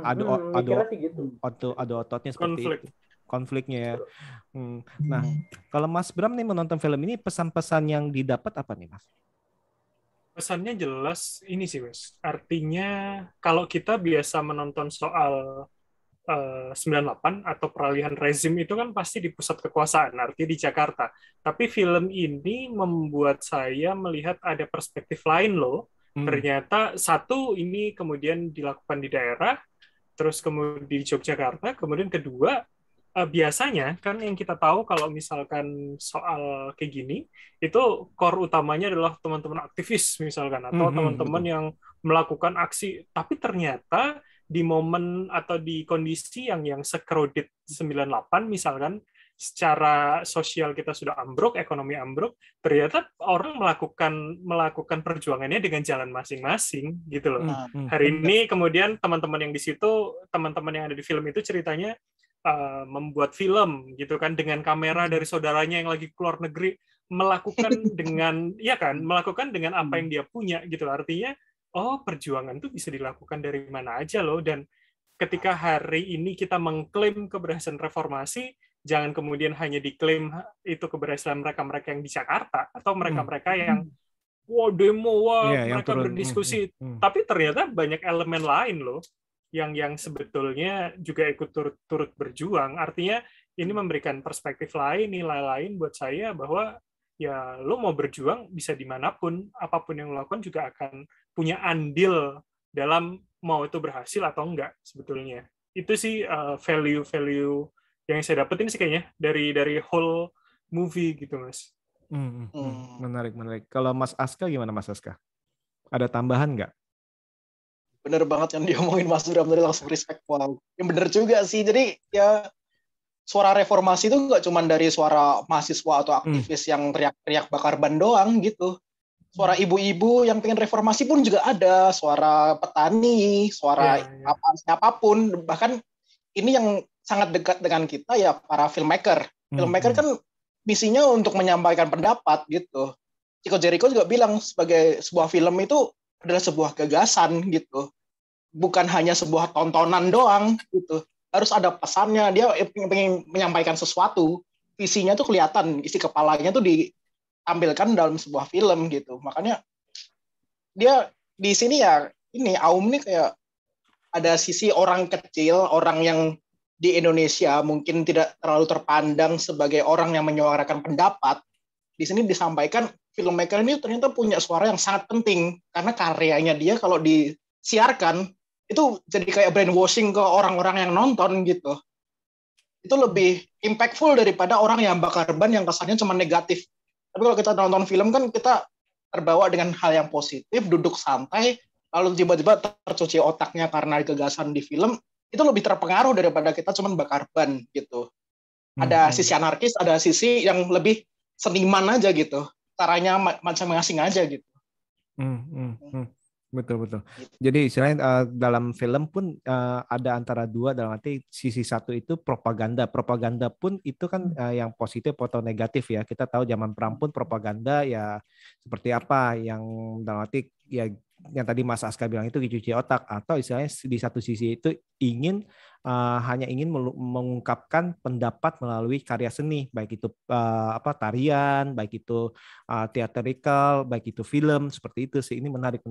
ada ototnya seperti itu. Konfliknya ya. Nah, kalau Mas Bram nih menonton film ini, pesan-pesan yang didapat apa nih Mas? Pesannya jelas ini sih Mas. Artinya kalau kita biasa menonton soal 98 atau peralihan rezim itu kan pasti di pusat kekuasaan, artinya di Jakarta. Tapi film ini membuat saya melihat ada perspektif lain loh. Ternyata satu, ini kemudian dilakukan di daerah, terus kemudian di Yogyakarta, kemudian kedua, biasanya kan yang kita tahu kalau misalkan soal kayak gini, itu core utamanya adalah teman-teman aktivis misalkan, atau teman-teman yang melakukan aksi. Tapi ternyata di momen atau di kondisi yang se-crowded 98 misalkan, secara sosial kita sudah ambruk, ekonomi ambruk, ternyata orang melakukan perjuangannya dengan jalan masing-masing gitu loh. Hari ini kemudian teman-teman yang di situ, teman-teman yang ada di film itu ceritanya membuat film gitu kan dengan kamera dari saudaranya yang lagi keluar negeri, melakukan dengan apa yang dia punya gitu. Artinya perjuangan tuh bisa dilakukan dari mana aja loh. Dan ketika hari ini kita mengklaim keberhasilan reformasi, jangan kemudian hanya diklaim itu keberhasilan mereka-mereka yang di Jakarta atau mereka-mereka yang demo, mereka berdiskusi. Tapi ternyata banyak elemen lain loh yang sebetulnya juga ikut turut berjuang. Artinya ini memberikan perspektif lain, nilai lain buat saya bahwa ya lo mau berjuang bisa dimanapun, apapun yang lo lakukan juga akan punya andil dalam mau itu berhasil atau enggak sebetulnya. Itu sih value-value yang saya dapetin sih kayaknya dari whole movie gitu, Mas. Menarik. Kalau Mas Aska gimana, Mas Aska? Ada tambahan nggak? Bener banget yang diomongin Mas Bram tadi, langsung respect. Wow. Yang bener juga sih. Jadi ya suara reformasi itu nggak cuma dari suara mahasiswa atau aktivis yang teriak-teriak bakar ban doang gitu. Suara ibu-ibu yang pengen reformasi pun juga ada. Suara petani, suara siapapun. Bahkan ini yang sangat dekat dengan kita ya, para filmmaker. Filmmaker kan misinya untuk menyampaikan pendapat gitu. Chico Jericho juga bilang sebagai sebuah film itu adalah sebuah gagasan gitu, bukan hanya sebuah tontonan doang gitu, harus ada pesannya. Dia pengen menyampaikan sesuatu, visinya tuh kelihatan, isi kepalanya tuh ditampilkan dalam sebuah film gitu. Makanya dia di sini ya, ini Aum nih kayak ada sisi orang kecil, orang yang di Indonesia mungkin tidak terlalu terpandang sebagai orang yang menyuarakan pendapat. Di sini disampaikan filmmaker ini ternyata punya suara yang sangat penting, karena karyanya dia kalau disiarkan itu jadi kayak brainwashing ke orang-orang yang nonton gitu. Itu lebih impactful daripada orang yang bakar ban yang kesannya cuma negatif. Tapi kalau kita nonton film kan kita terbawa dengan hal yang positif, duduk santai, lalu tiba-tiba tercuci otaknya karena gagasan di film, itu lebih terpengaruh daripada kita cuma bakar ban gitu. Ada sisi anarkis, ada sisi yang lebih seniman aja gitu. Caranya masing-masing aja gitu. Betul. Jadi istilahnya dalam film pun ada antara dua, dalam arti sisi satu itu propaganda pun itu kan yang positif atau negatif ya. Kita tahu zaman perang pun propaganda ya seperti apa, yang dalam arti ya yang tadi Mas Aska bilang itu dicuci otak, atau istilahnya di satu sisi itu hanya ingin mengungkapkan pendapat melalui karya seni, baik itu tarian, baik itu theatrical, baik itu film, seperti itu sih. Ini menarik.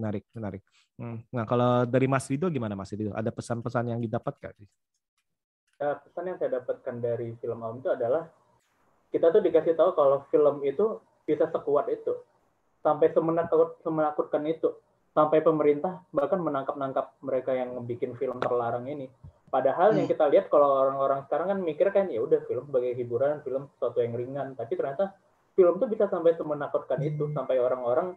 Nah, kalau dari Mas Rido gimana, Mas Rido? Ada pesan-pesan yang didapatkan? Pesan yang saya dapatkan dari film Aum itu adalah kita tuh dikasih tahu kalau film itu bisa sekuat itu, sampai semenakutkan itu, sampai pemerintah bahkan menangkap mereka yang bikin film terlarang ini. Padahal yang kita lihat kalau orang-orang sekarang kan mikir kan ya udah film sebagai hiburan, film sesuatu yang ringan, tapi ternyata film tuh bisa sampai semenakutkan itu, sampai orang-orang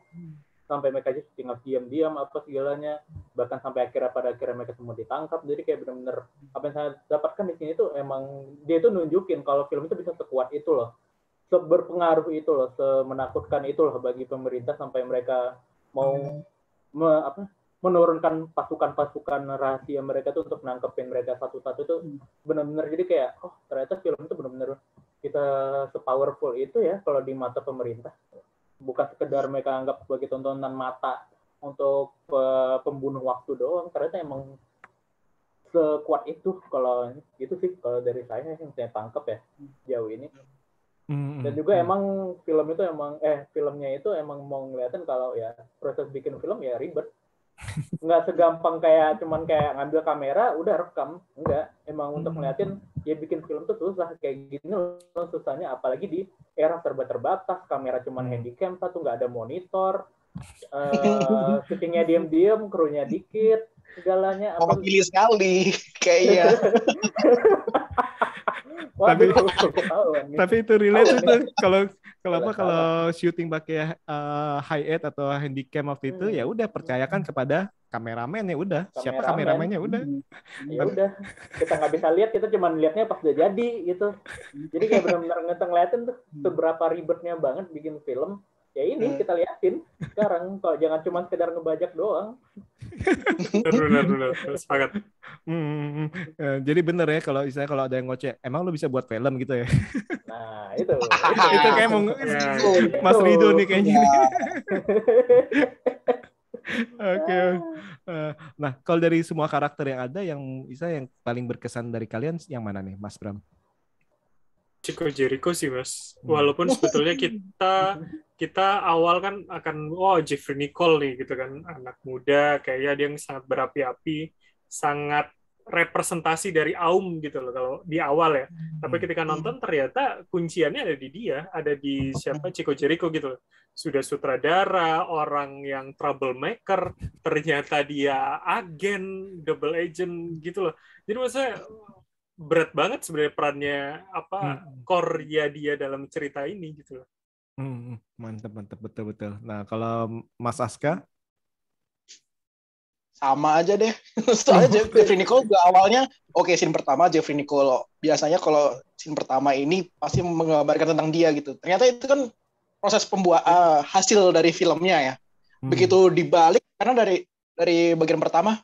sampai mereka tinggal diam-diam apa segalanya, bahkan sampai pada akhirnya mereka semua ditangkap. Jadi kayak benar-benar apa yang saya dapatkan di sini tuh emang dia tuh nunjukin kalau film itu bisa sekuat itu loh, berpengaruh itu loh, semenakutkan itu loh bagi pemerintah sampai mereka mau menurunkan pasukan rahasia mereka tuh untuk nangkepin mereka satu-satu tuh benar-benar. Jadi kayak ternyata film itu benar-benar kita sepowerful itu ya kalau di mata pemerintah, bukan sekedar mereka anggap sebagai tontonan mata untuk pembunuh waktu doang. Ternyata emang sekuat itu. Kalau itu sih kalau dari saya yang saya tangkap ya jauh ini. Dan juga emang filmnya itu emang mau ngeliatin kalau ya proses bikin film ya ribet. nggak segampang kayak cuman kayak ngambil kamera udah rekam, enggak, emang untuk ngeliatin ya bikin film tuh susah kayak gini loh susahnya, apalagi di era serba terbatas, kamera cuman handycam satu, nggak ada monitor, syutingnya diam-diam, krunya dikit, segalanya apa pilih sekali kayaknya. Tapi itu relate itu kalau syuting pakai high-end atau handycam waktu itu ya udah percayakan kepada kameramen, ya udah siapa kameramennya udah. Ya udah kita nggak bisa lihat, kita cuma lihatnya pas udah jadi gitu. Jadi kayak benar-benar ngeliatin tuh seberapa ribetnya banget bikin film. Ya ini kita liatin sekarang, kok jangan cuma sekedar ngebajak doang. Benar, sepakat. Jadi bener ya kalau misalnya kalau ada yang ngoceh, emang lu bisa buat film gitu ya? Nah itu kayak Mas Rido nih kayaknya. Oke. Nah kalau dari semua karakter yang ada, yang misalnya yang paling berkesan dari kalian yang mana nih, Mas Bram? Chico Jericho sih Mas. Walaupun sebetulnya kita awal kan akan Jeffrey Nicole nih gitu kan, anak muda kayaknya dia yang sangat berapi-api, sangat representasi dari Aum gitu loh kalau di awal ya. Tapi ketika nonton ternyata kunciannya ada di dia, ada di siapa, Chico Jericho gitu loh. Sudah sutradara, orang yang troublemaker, ternyata dia agen, double agent gitu loh. Jadi maksudnya berat banget sebenarnya perannya core dia dalam cerita ini gitu loh. Mantap betul. Nah kalau Mas Aska sama aja deh. Soalnya Jeffrey Nicole juga awalnya scene pertama Jeffrey Nicole biasanya kalau scene pertama ini pasti menggambarkan tentang dia gitu. Ternyata itu kan proses pembuatan hasil dari filmnya ya. Begitu dibalik karena dari bagian pertama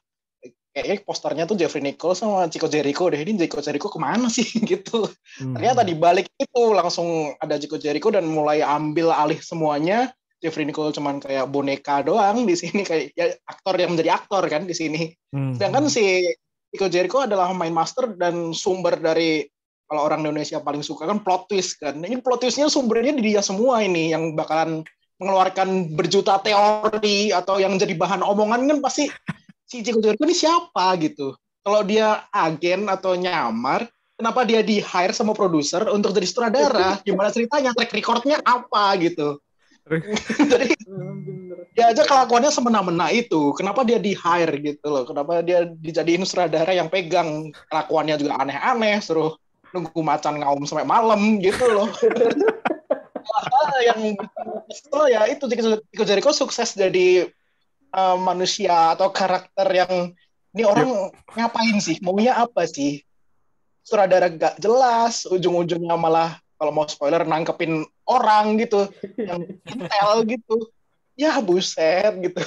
kayaknya posternya tuh Jeffrey Nicole sama Chico Jericho deh. Ini Chico Jericho kemana sih gitu. Ternyata di balik itu langsung ada Chico Jericho dan mulai ambil alih semuanya. Jeffrey Nicole cuman kayak boneka doang di sini, kayak ya, aktor yang menjadi aktor kan di sini. Sedangkan si Chico Jericho adalah main master dan sumber dari, kalau orang Indonesia paling suka kan plot twist kan. Ini plot twistnya sumbernya di dia semua ini yang bakalan mengeluarkan berjuta teori atau yang jadi bahan omongan kan pasti si Chico Jericho ini siapa gitu. Kalau dia agen atau nyamar, kenapa dia di hire sama produser untuk jadi sutradara? Gimana ceritanya? Track recordnya apa gitu? Jadi dia aja kelakuannya semena-mena itu. Kenapa dia di hire gitu loh? Kenapa dia dijadiin sutradara yang pegang, kelakuannya juga aneh-aneh, suruh nunggu macan ngaum sampai malam gitu loh. Yang ya itu Chico Jericho sukses jadi manusia atau karakter yang ini orang ngapain sih, maunya apa sih, sutradara gak jelas, ujung-ujungnya malah kalau mau spoiler nangkepin orang gitu yang intel gitu, ya buset gitu.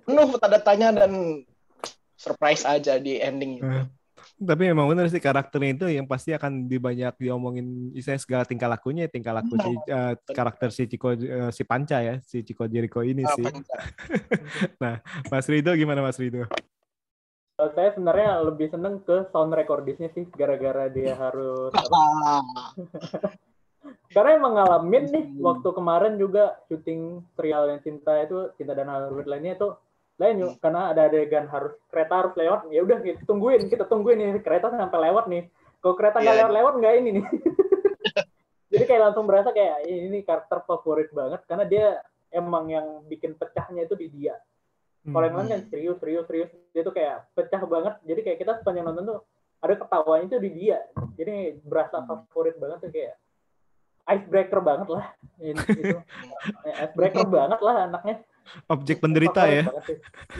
Penuh tanda tanya dan surprise aja di ending gitu. Tapi memang benar sih karakternya itu yang pasti akan dibanyak diomongin, misalnya segala tingkah laku si karakter si Chico si Panca ya, si Chico Jericho ini sih. Nah, Mas Rido gimana Mas Rido? Saya sebenarnya lebih seneng ke sound recordisnya sih, gara-gara dia harus karena emang ngalamin nih waktu kemarin juga syuting serial yang Cinta dan Hal lainnya itu lain yuk, karena ada adegan kereta harus lewat, ya udah kita tungguin nih kereta sampai lewat nih. Kalau kereta nggak lewat nggak ini nih. Jadi kayak langsung berasa kayak ini karakter favorit banget karena dia emang yang bikin pecahnya itu di dia. Kalau yang lain kan serius, dia tuh kayak pecah banget. Jadi kayak kita sepanjang nonton tuh ada ketawanya itu di dia. Jadi berasa favorit banget tuh, kayak icebreaker banget lah. Icebreaker banget lah anaknya. Objek penderita ya.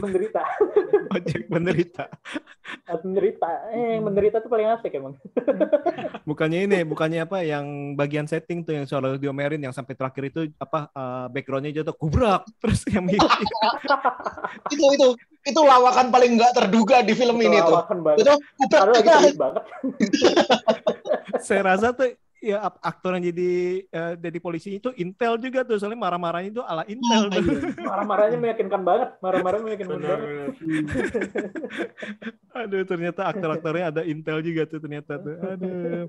Menderita. Objek penderita. Menderita tuh paling asik emang. Bukannya apa yang bagian setting tuh yang soal diomerin yang sampai terakhir itu backgroundnya jatuh kubrak terus yang itu lawakan paling nggak terduga di film ini tuh. Itu kubrak banget. Saya rasa tuh ya aktor yang jadi polisi itu Intel juga tuh, soalnya marah-marahnya itu ala Intel tuh. Marah-marahnya meyakinkan banget. Aduh, ternyata aktor-aktornya ada Intel juga tuh ternyata tuh. Aduh.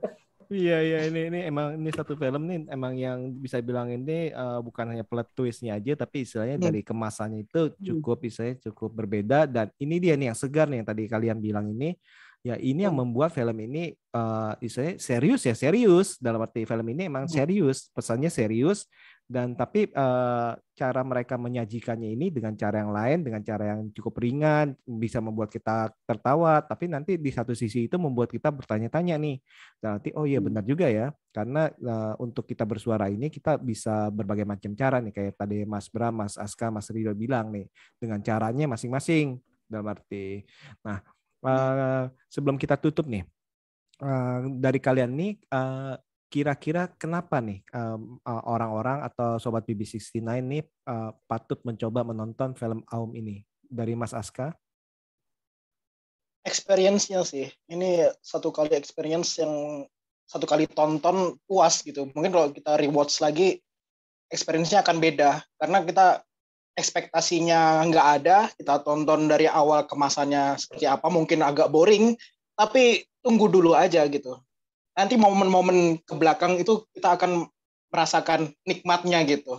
Iya ini emang ini satu film nih emang yang bisa bilang ini bukan hanya plot twistnya aja tapi istilahnya dari kemasannya itu cukup istilahnya cukup berbeda dan ini dia nih yang segar nih yang tadi kalian bilang ini ya ini yang membuat film ini istilahnya serius dalam arti film ini emang serius pesannya serius dan tapi cara mereka menyajikannya ini dengan cara yang lain dengan cara yang cukup ringan bisa membuat kita tertawa tapi nanti di satu sisi itu membuat kita bertanya-tanya nih nanti oh iya benar juga ya karena untuk kita bersuara ini kita bisa berbagai macam cara nih kayak tadi Mas Bram, Mas Aska, Mas Ridho bilang nih dengan caranya masing-masing dalam arti nah sebelum kita tutup nih dari kalian nih kira-kira kenapa nih orang-orang atau sobat BB69 nih patut mencoba menonton film Aum ini? Dari Mas Aska? Experience-nya sih. Ini satu kali experience yang satu kali tonton puas gitu. Mungkin kalau kita rewatch lagi experience-nya akan beda karena kita ekspektasinya nggak ada. Kita tonton dari awal kemasannya seperti apa mungkin agak boring, tapi tunggu dulu aja gitu. Nanti momen-momen ke belakang itu kita akan merasakan nikmatnya gitu.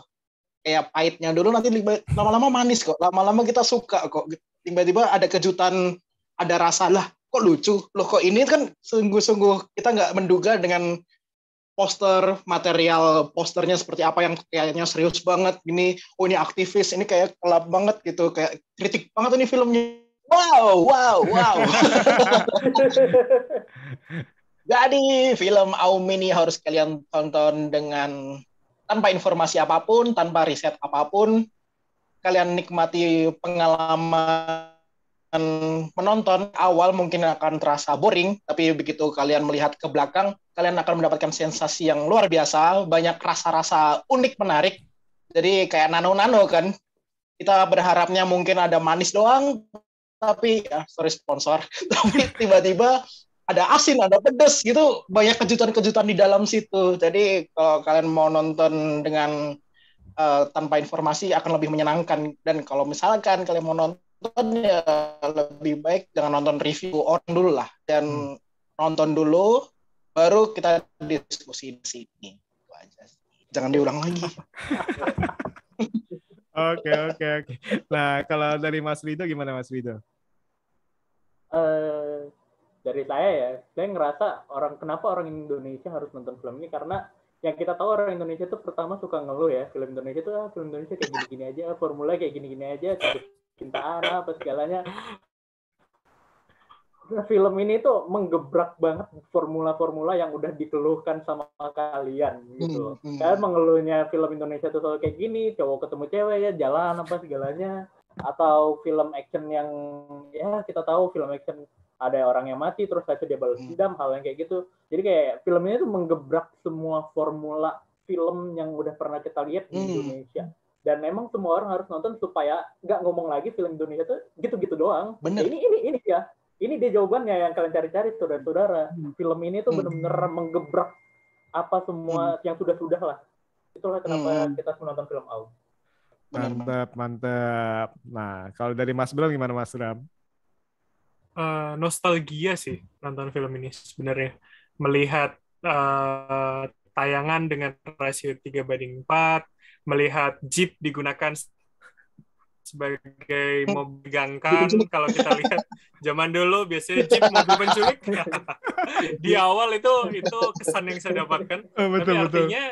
Kayak pahitnya dulu nanti lama-lama manis kok. Lama-lama kita suka kok. Tiba-tiba ada kejutan, ada rasa lah kok lucu. Loh kok ini kan sungguh-sungguh kita nggak menduga dengan material posternya seperti apa yang kayaknya serius banget. Ini ini aktivis, ini kayak gelap banget gitu. Kayak kritik banget ini filmnya. Wow. Jadi film Aum ini harus kalian tonton dengan tanpa informasi apapun, tanpa riset apapun. Kalian nikmati pengalaman menonton awal mungkin akan terasa boring, tapi begitu kalian melihat ke belakang, kalian akan mendapatkan sensasi yang luar biasa, banyak rasa-rasa unik menarik. Jadi kayak nano-nano kan. Kita berharapnya mungkin ada manis doang, tapi sorry sponsor, tapi tiba-tiba ada asin, ada pedas gitu, banyak kejutan-kejutan di dalam situ. Jadi kalau kalian mau nonton dengan tanpa informasi akan lebih menyenangkan. Dan kalau misalkan kalian mau nonton ya lebih baik jangan nonton review orang dulu lah, dan nonton dulu baru kita diskusi di sini. Itu aja sih. Jangan diulang lagi. Oke. Nah kalau dari Mas Ridho gimana Mas Ridho? Dari saya ngerasa kenapa orang Indonesia harus nonton film ini karena yang kita tahu orang Indonesia tuh pertama suka ngeluh ya film Indonesia kayak gini-gini aja, formula kayak gini-gini aja, cintaan apa segalanya. Nah, film ini tuh menggebrak banget formula-formula yang udah dikeluhkan sama kalian gitu. Kalian mengeluhnya film Indonesia tuh selalu kayak gini, cowok ketemu cewek ya jalan apa segalanya, atau film action yang ya kita tahu film action ada orang yang mati terus aja dia balas dendam, hal yang kayak gitu. Jadi kayak film ini tuh menggebrak semua formula film yang udah pernah kita lihat di Indonesia. Dan memang semua orang harus nonton supaya nggak ngomong lagi film Indonesia tuh gitu-gitu doang. Bener. Ini ya. Ini dia jawabannya yang kalian cari-cari saudara-saudara. Film ini tuh benar-benar menggebrak apa semua yang sudah-sudah lah. Itulah kenapa kita harus menonton film Aum. Mantap. Nah, kalau dari Mas Bram gimana Mas Bram? Nostalgia sih nonton film ini sebenarnya. Melihat tayangan dengan rasio 3:4, melihat Jeep digunakan sebagai mobil gangkan. Kalau kita lihat zaman dulu biasanya Jeep mobil penculik. Di awal itu kesan yang saya dapatkan. Tapi artinya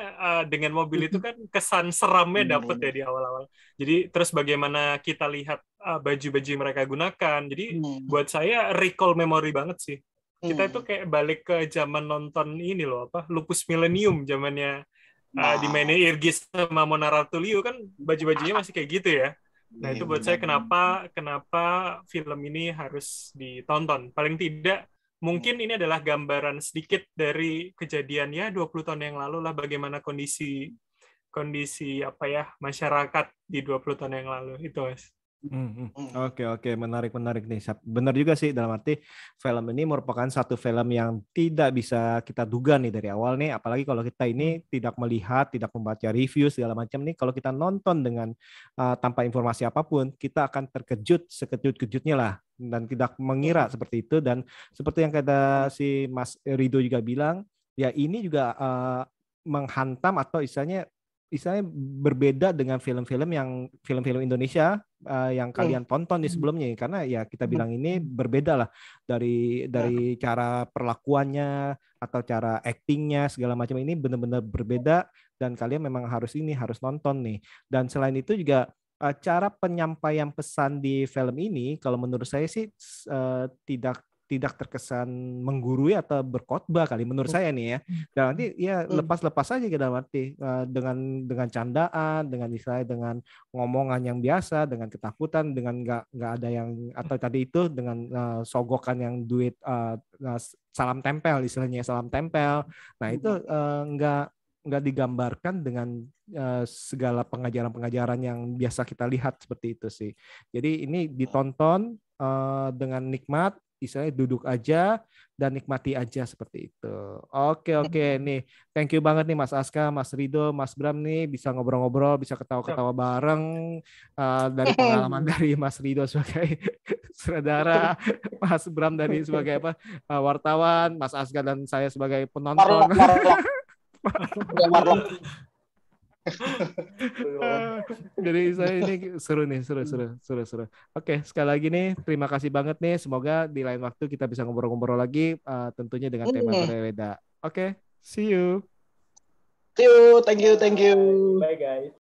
dengan mobil itu kan kesan seramnya dapat ya di awal-awal. Jadi terus bagaimana kita lihat baju-baju yang mereka gunakan. Jadi buat saya recall memory banget sih. Kita itu kayak balik ke zaman nonton ini loh, Lupus Millennium, zamannya dimainin Irgis sama Mona Ratuliu kan baju-bajunya masih kayak gitu ya. Nah itu buat saya kenapa film ini harus ditonton. Paling tidak mungkin ini adalah gambaran sedikit dari kejadian ya 20 tahun yang lalu lah, bagaimana kondisi masyarakat di 20 tahun yang lalu itu Mas. Oke, menarik nih. Benar juga sih, dalam arti film ini merupakan satu film yang tidak bisa kita duga nih dari awal nih, apalagi kalau kita ini tidak melihat, tidak membaca review segala macam nih. Kalau kita nonton dengan tanpa informasi apapun, kita akan terkejut sekejut-kejutnya lah dan tidak mengira seperti itu. Dan seperti yang kata si Mas Ridho juga bilang, ya ini juga menghantam atau istilahnya berbeda dengan film-film Indonesia yang kalian tonton di sebelumnya, karena ya kita bilang ini berbeda lah dari cara perlakuannya atau cara actingnya segala macam, ini benar-benar berbeda dan kalian memang harus nonton nih. Dan selain itu juga cara penyampaian pesan di film ini kalau menurut saya sih tidak terkesan menggurui atau berkhotbah kali menurut saya nih ya. Dan nanti ya lepas-lepas aja kita arti dengan candaan, dengan misalnya dengan ngomongan yang biasa, dengan ketakutan, dengan nggak ada yang atau tadi itu dengan sogokan yang duit salam tempel istilahnya, salam tempel. Nah itu nggak digambarkan dengan segala pengajaran-pengajaran yang biasa kita lihat seperti itu sih. Jadi ini ditonton dengan nikmat, istilahnya duduk aja dan nikmati aja seperti itu. Oke, nih. Thank you banget nih Mas Aska, Mas Rido, Mas Bram nih bisa ngobrol-ngobrol, bisa ketawa-ketawa bareng dari pengalaman dari Mas Rido sebagai saudara, Mas Bram dari sebagai wartawan, Mas Aska dan saya sebagai penonton. Jadi saya ini seru. Oke, sekali lagi nih terima kasih banget nih. Semoga di lain waktu kita bisa ngobrol-ngobrol lagi tentunya dengan tema berbeda. Oke, see you. Thank you. Bye guys.